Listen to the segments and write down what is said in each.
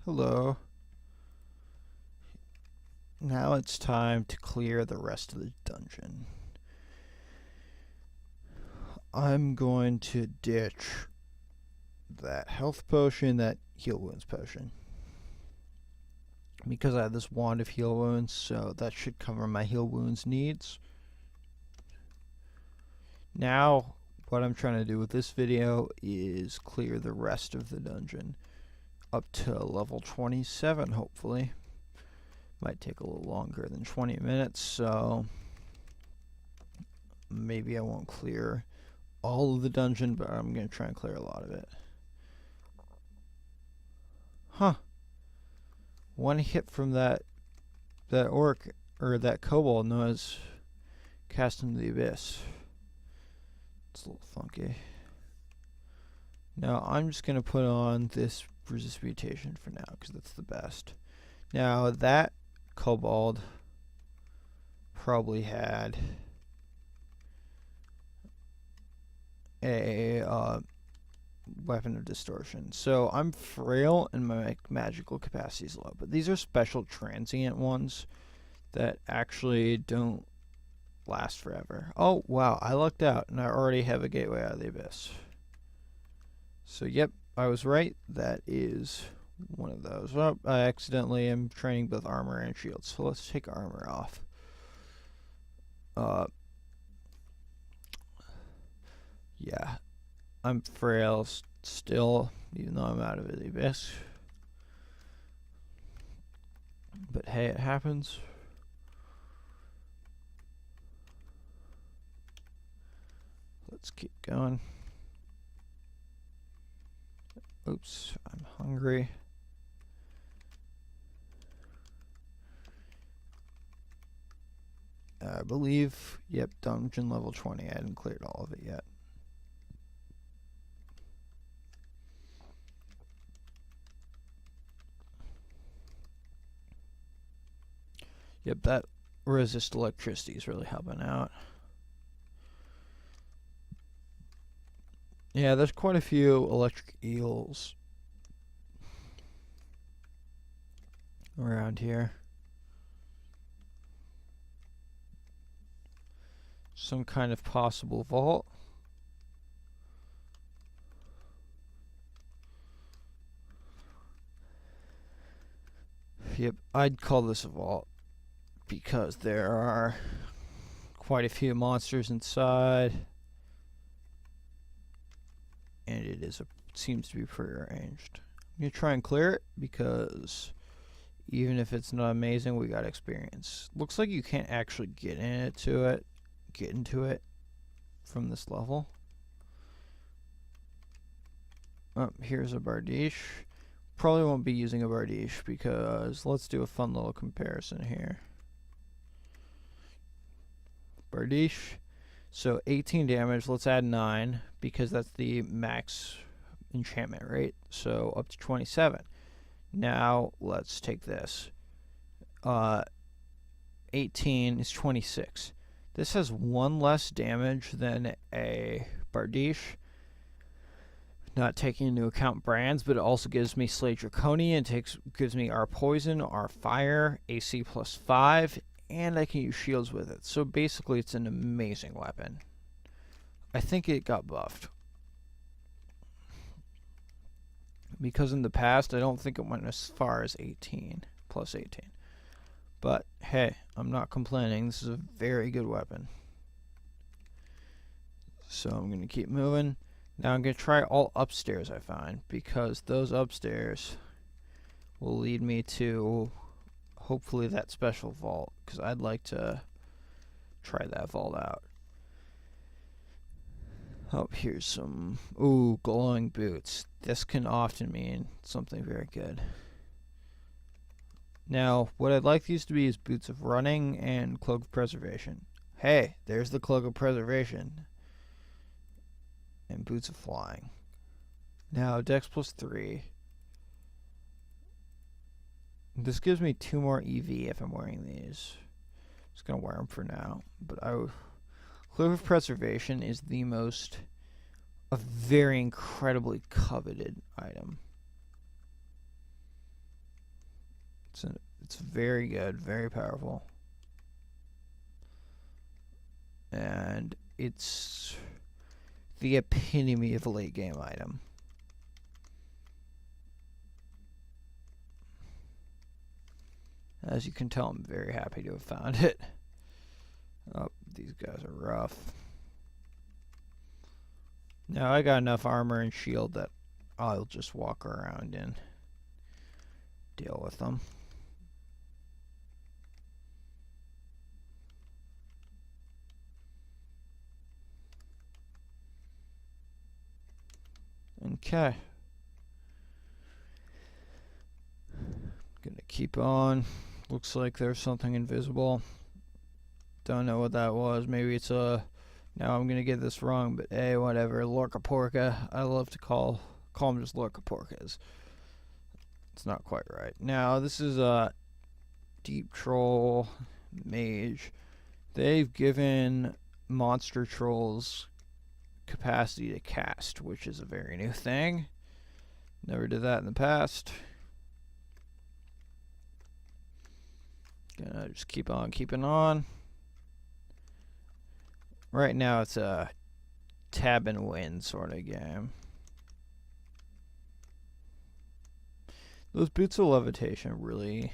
Hello. Now it's time to clear the rest of the dungeon. I'm going to ditch that health potion, that heal wounds potion. Because I have this wand of heal wounds, so that should cover my heal wounds needs. Now, what I'm trying to do with this video is clear the rest of the dungeon. Up to level 27, hopefully. Might take a little longer than 20 minutes, so maybe I won't clear all of the dungeon, but I'm going to try and clear a lot of it. Huh. One hit from that orc, or that kobold, knows cast into the abyss. It's a little funky. Now, I'm just going to put on this resist mutation for now, because that's the best. Now, that kobold probably had a weapon of distortion. So I'm frail and my magical capacity is low. But these are special transient ones that actually don't last forever. Oh, wow, I lucked out and I already have a gateway out of the abyss. So, yep, I was right. That is one of those. Well, I accidentally am training both armor and shield, so let's take armor off. Yeah, I'm frail still, even though I'm out of the abyss. But hey, it happens. Let's keep going. Oops, I'm hungry. I believe, yep, dungeon level 20. I hadn't cleared all of it yet. Yep, that resist electricity is really helping out. Yeah, there's quite a few electric eels around here. Some kind of possible vault. Yep, I'd call this a vault because there are quite a few monsters inside. And it seems to be prearranged. I'm going to try and clear it because even if it's not amazing, we got experience. Looks like you can't actually get into it from this level. Oh, here's a Bardiche. Probably won't be using a Bardiche because let's do a fun little comparison here. Bardiche. So 18 damage, let's add 9 because that's the max enchantment rate. So up to 27. Now let's take this. 18 is 26. This has 1 less damage than a Bardiche. Not taking into account brands, but it also gives me Slay Draconian, gives me our poison, our fire, AC plus 5, and I can use shields with it. So basically it's an amazing weapon. I think it got buffed. Because in the past, I don't think it went as far as 18, plus 18. But hey, I'm not complaining. This is a very good weapon. So I'm going to keep moving. Now I'm going to try all upstairs I find, because those upstairs will lead me to hopefully that special vault, because I'd like to try that vault out. Oh, here's some, ooh, glowing boots. This can often mean something very good. Now, what I'd like these to be is boots of running and cloak of preservation. Hey, there's the cloak of preservation. And boots of flying. Now, dex plus 3. This gives me 2 more EV if I'm wearing these. Just gonna wear them for now. But cloak of preservation is a very incredibly coveted item. It's very good, very powerful. And it's the epitome of a late game item. As you can tell, I'm very happy to have found it. Oh, these guys are rough. Now I got enough armor and shield that I'll just walk around and deal with them. Okay. Gonna keep on. Looks like there's something invisible. Don't know what that was. Maybe it's a... Now I'm gonna get this wrong, but hey, whatever. Lorcaporca. I love to call them just Lorcaporcas. It's not quite right. Now this is a deep troll mage. They've given monster trolls capacity to cast, which is a very new thing. Never did that in the past. Gonna just keep on keeping on. Right now it's a tab and win sort of game. Those boots of levitation really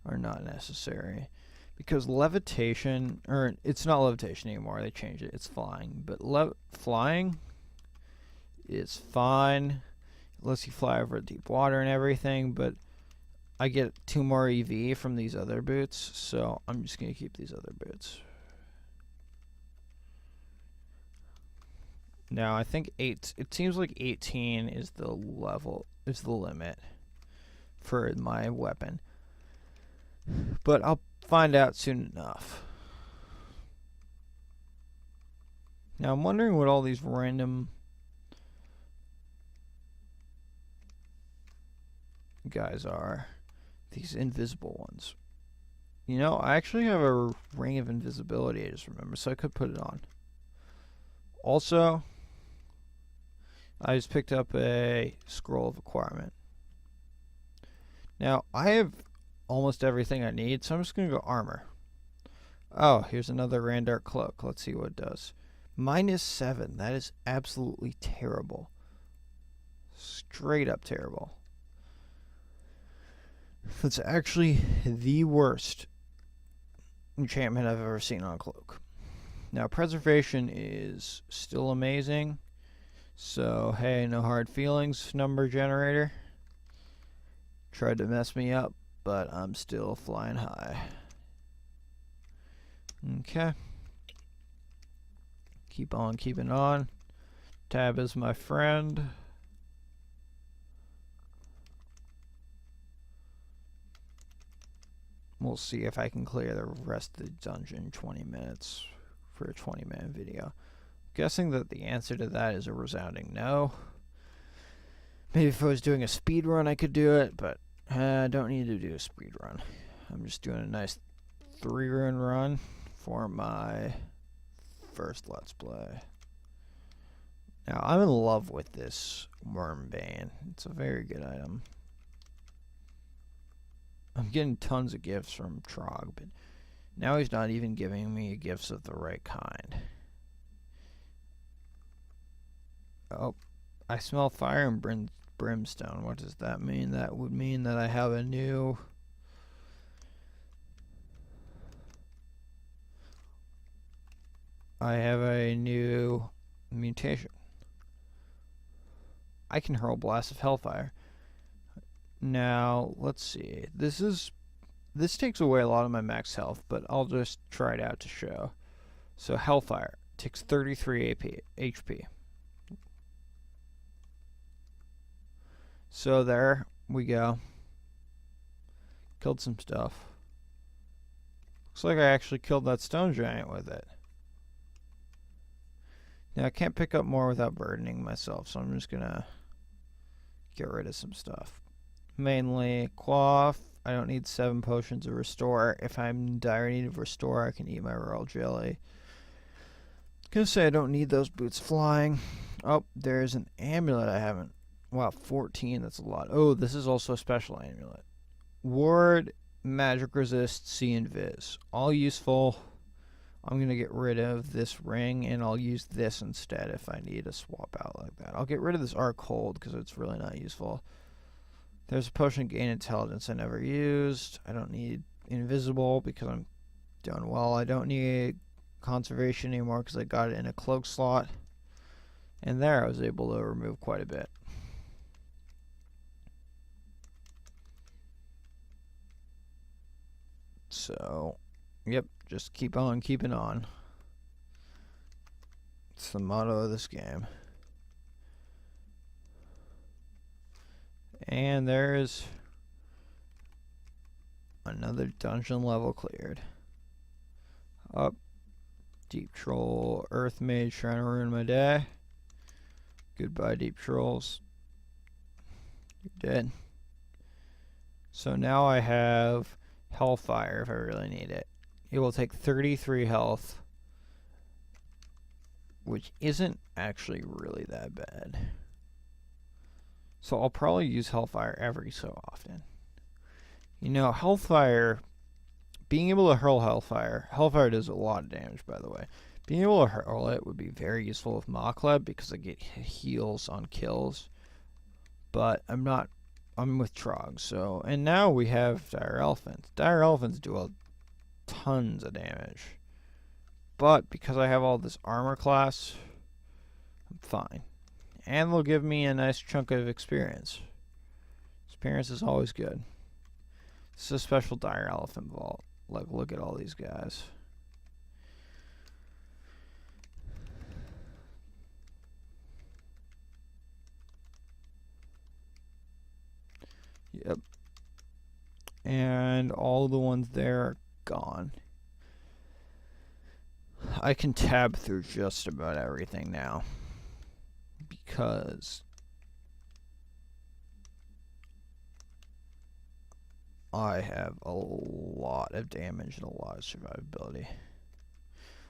are not necessary, because levitation, or it's not levitation anymore, they changed it, it's flying, but flying is fine. It lets you fly over deep water and everything, but I get 2 more EV from these other boots, so I'm just going to keep these other boots. Now I think it seems like 18 is the limit for my weapon, but I'll find out soon enough. Now I'm wondering what all these random guys are, these invisible ones. You know, I actually have a ring of invisibility, I just remember, so I could put it on. Also, I just picked up a scroll of acquirement. Now, I have almost everything I need, so I'm just going to go armor. Oh, here's another Randart cloak. Let's see what it does. -7. That is absolutely terrible. Straight up terrible. That's actually the worst enchantment I've ever seen on a cloak. Now, preservation is still amazing. So, hey, no hard feelings, number generator. Tried to mess me up, but I'm still flying high. Okay. Keep on keeping on. Tab is my friend. We'll see if I can clear the rest of the dungeon in 20 minutes for a 20-minute video. Guessing that the answer to that is a resounding no. Maybe if I was doing a speed run I could do it, but I don't need to do a speed run. I'm just doing a nice 3-run run for my first Let's Play. Now, I'm in love with this Wormbane. It's a very good item. I'm getting tons of gifts from Trog, but now he's not even giving me gifts of the right kind. Oh, I smell fire and brimstone. What does that mean? That would mean that I have a new... mutation. I can hurl blasts of hellfire. Now, let's see. This takes away a lot of my max health, but I'll just try it out to show. So, hellfire takes 33 HP. So there we go. Killed some stuff. Looks like I actually killed that stone giant with it. Now I can't pick up more without burdening myself, so I'm just gonna get rid of some stuff. Mainly quaff. I don't need 7 potions of restore. If I'm in dire need of restore, I can eat my royal jelly. Gonna say I don't need those boots flying. Oh, there's an amulet I haven't. Wow, 14, that's a lot. Oh, this is also a special amulet. Ward, magic resist, see invis. All useful. I'm going to get rid of this ring, and I'll use this instead if I need to swap out like that. I'll get rid of this arc hold because it's really not useful. There's a potion gain intelligence I never used. I don't need invisible because I'm doing well. I don't need conservation anymore because I got it in a cloak slot. And there I was able to remove quite a bit. So, yep, just keep on keeping on. It's the motto of this game. And there's another dungeon level cleared. Up. Deep Troll, Earth Mage trying to ruin my day. Goodbye, Deep Trolls. You're dead. So now I have Hellfire if I really need it. It will take 33 health, which isn't actually really that bad. So I'll probably use Hellfire every so often. You know, Hellfire, being able to hurl Hellfire does a lot of damage, by the way. Being able to hurl it would be very useful with Mockleb because I get heals on kills. But I'm with Trog, so, and now we have Dire Elephants. Dire Elephants do tons of damage. But because I have all this armor class, I'm fine. And they'll give me a nice chunk of experience. Experience is always good. This is a special Dire Elephant vault. Like, look at all these guys. Yep. And all the ones there are gone. I can tab through just about everything now. Because I have a lot of damage and a lot of survivability.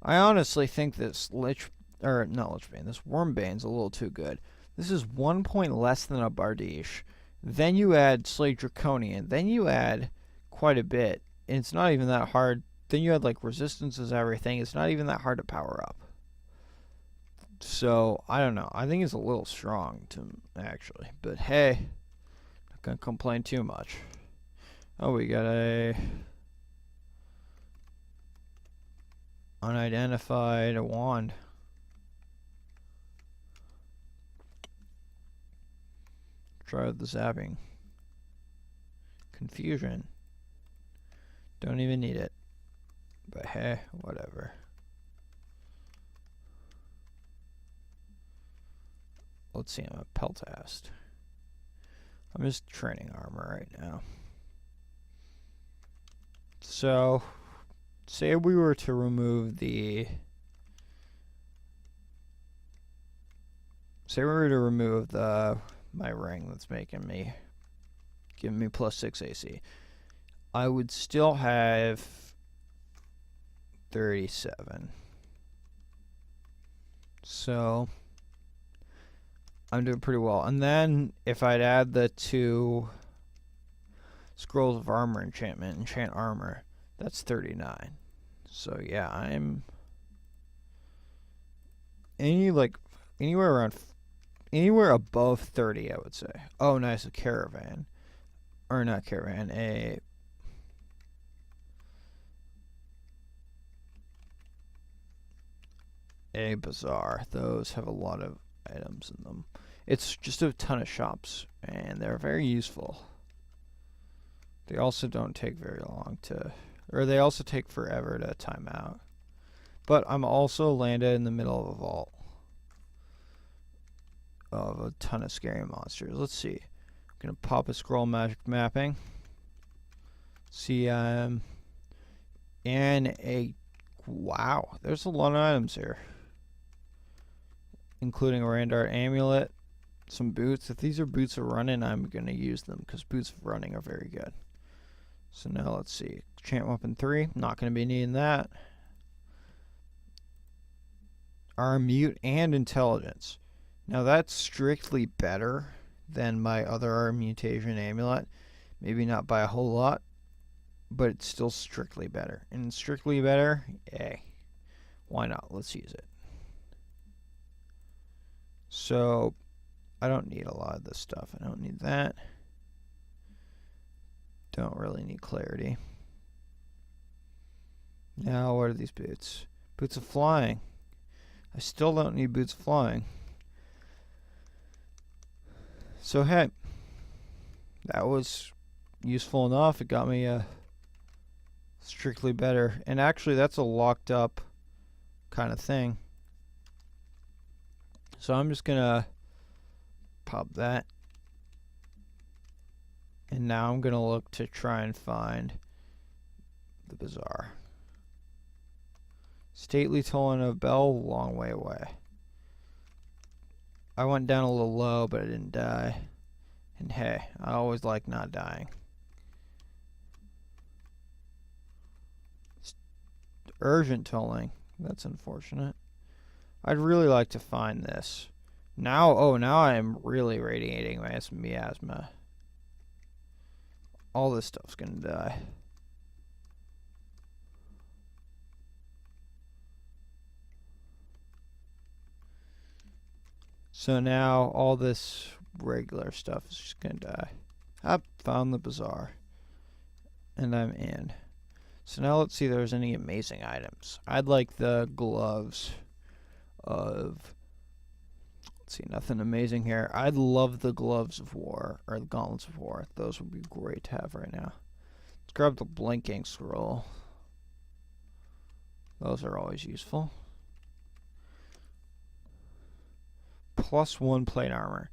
I honestly think this this Wormbane's a little too good. This is 1 point less than a Bardiche. Then you add Slay Draconian. Then you add quite a bit. And it's not even that hard. Then you add like resistances, everything. It's not even that hard to power up. So, I don't know. I think it's a little strong, actually. But hey, not going to complain too much. Oh, we got a unidentified wand. Try the zapping. Confusion. Don't even need it. But hey, whatever. Let's see, I'm a Peltast. I'm just training armor right now. So, say we were to remove the... my ring that's giving me +6 AC. I would still have 37. So I'm doing pretty well. And then if I'd add the 2 Scrolls of Armor enchant armor, that's 39. So yeah, I'm anywhere above 30, I would say. Oh, nice, a caravan. Or not caravan, a bazaar. Those have a lot of items in them. It's just a ton of shops, and they're very useful. They also don't take very long they also take forever to time out. But I'm also landed in the middle of a vault of a ton of scary monsters. Let's see. I'm gonna pop a scroll magic mapping. See, and wow, there's a lot of items here, including a Randart amulet, some boots. If these are boots of running, I'm gonna use them because boots of running are very good. So now let's see. Enchant weapon 3. Not gonna be needing that. Our mute and intelligence. Now that's strictly better than my other mutation amulet. Maybe not by a whole lot, but it's still strictly better. And strictly better, hey, why not? Let's use it. So I don't need a lot of this stuff. I don't need that. Don't really need clarity. Now, what are these boots? Boots of flying. I still don't need boots of flying. So hey, that was useful enough. It got me a strictly better. And actually, that's a locked up kind of thing. So I'm just gonna pop that. And now I'm gonna look to try and find the bazaar. Stately tolling of bell, long way away. I went down a little low, but I didn't die. And hey, I always like not dying. Urgent tolling. That's unfortunate. I'd really like to find this. Now, oh, now I am really radiating my miasma. All this stuff's gonna die. So now all this regular stuff is just gonna die. I found the bazaar. And I'm in. So now let's see if there's any amazing items. I'd like the gloves of... Let's see, nothing amazing here. I'd love the gloves of war, or the gauntlets of war. Those would be great to have right now. Let's grab the blinking scroll. Those are always useful. +1 plate armor.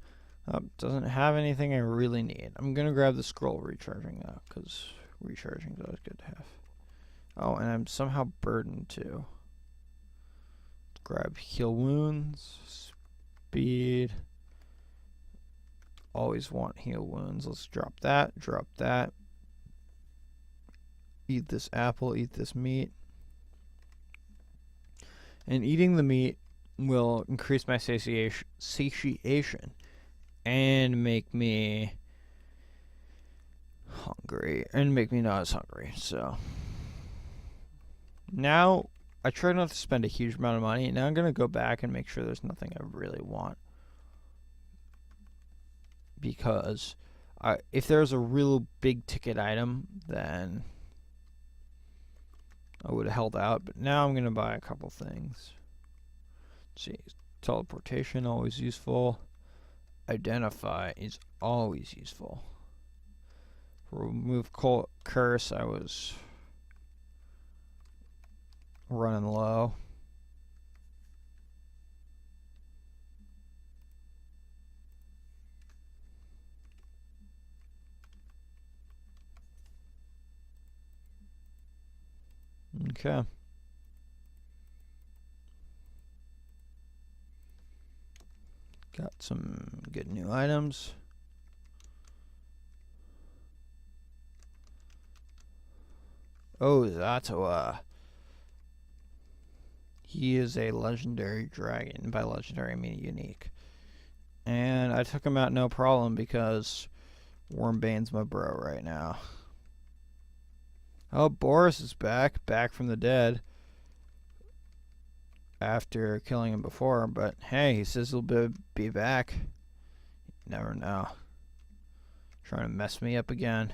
Doesn't have anything I really need. I'm gonna grab the scroll recharging though, because recharging is always good to have. Oh, and I'm somehow burdened too. Let's grab heal wounds, speed. Always want heal wounds. Let's drop that, drop that. Eat this apple, eat this meat. And eating the meat will increase my satiation and make me hungry and make me not as hungry. So now I try not to spend a huge amount of money. Now I'm gonna go back and make sure there's nothing I really want, because if there's a real big ticket item, then I would have held out. But now I'm gonna buy a couple things. Let's see, teleportation, always useful. Identify is always useful. Remove curse, I was running low. Okay. Got some good new items. Oh, Zatoa. He is a legendary dragon. By legendary, I mean unique. And I took him out no problem because Wormbane's my bro right now. Oh, Boris is back. Back from the dead. After killing him before. But hey, he says he'll be back. You never know. Trying to mess me up again.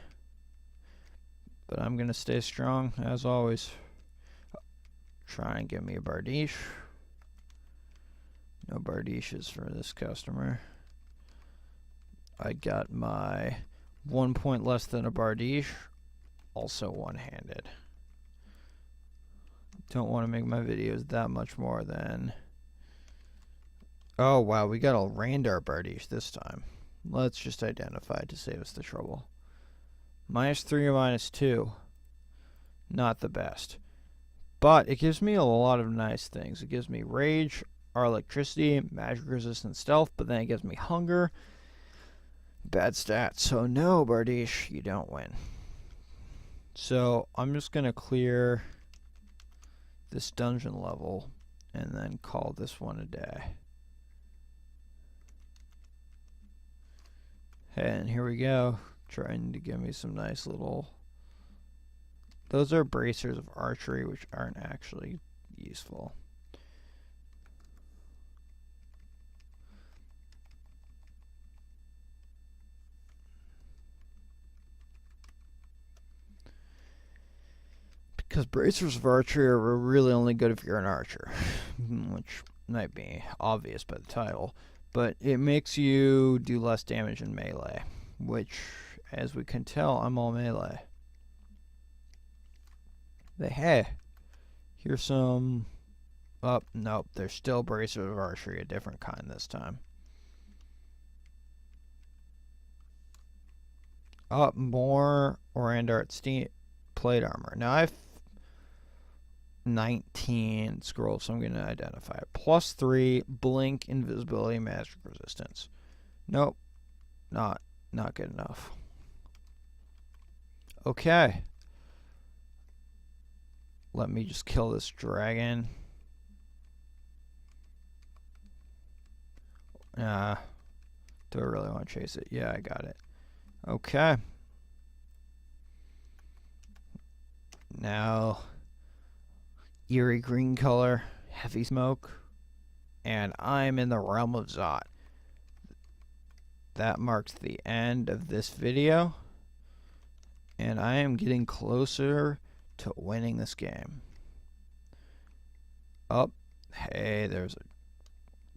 But I'm going to stay strong, as always. Try and get me a Bardiche. No Bardiches for this customer. I got my 1 point less than a Bardiche. Also one-handed. Don't want to make my videos that much more than... Oh, wow, we got a Randar Bardiche this time. Let's just identify to save us the trouble. -3 or -2. Not the best. But it gives me a lot of nice things. It gives me rage, or electricity, magic resistant stealth, but then it gives me hunger. Bad stats. So no, Bardiche, you don't win. So I'm just going to clear this dungeon level and then call this one a day. And here we go. trying to give me some nice little... Those are bracers of archery, which aren't actually useful. Because bracers of archery are really only good if you're an archer, which might be obvious by the title, but it makes you do less damage in melee, which, as we can tell, I'm all melee. But hey, here's some... Oh, nope, there's still bracers of archery, a different kind this time. Oh, more Orandart steam plate armor. Now I've 19 scrolls, so I'm going to identify it. +3 blink, invisibility, magic resistance. Nope, not good enough. Okay, let me just kill this dragon. Do I really want to chase it? Yeah, I got it. Okay. Now, eerie green color, heavy smoke, and I'm in the realm of Zot. That marks the end of this video, and I am getting closer to winning this game. Oh, hey, there's a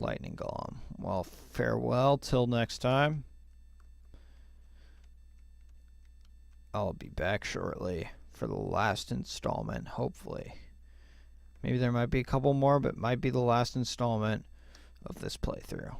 lightning golem. Well, farewell till next time. I'll be back shortly for the last installment, hopefully. Maybe there might be a couple more, but it might be the last installment of this playthrough.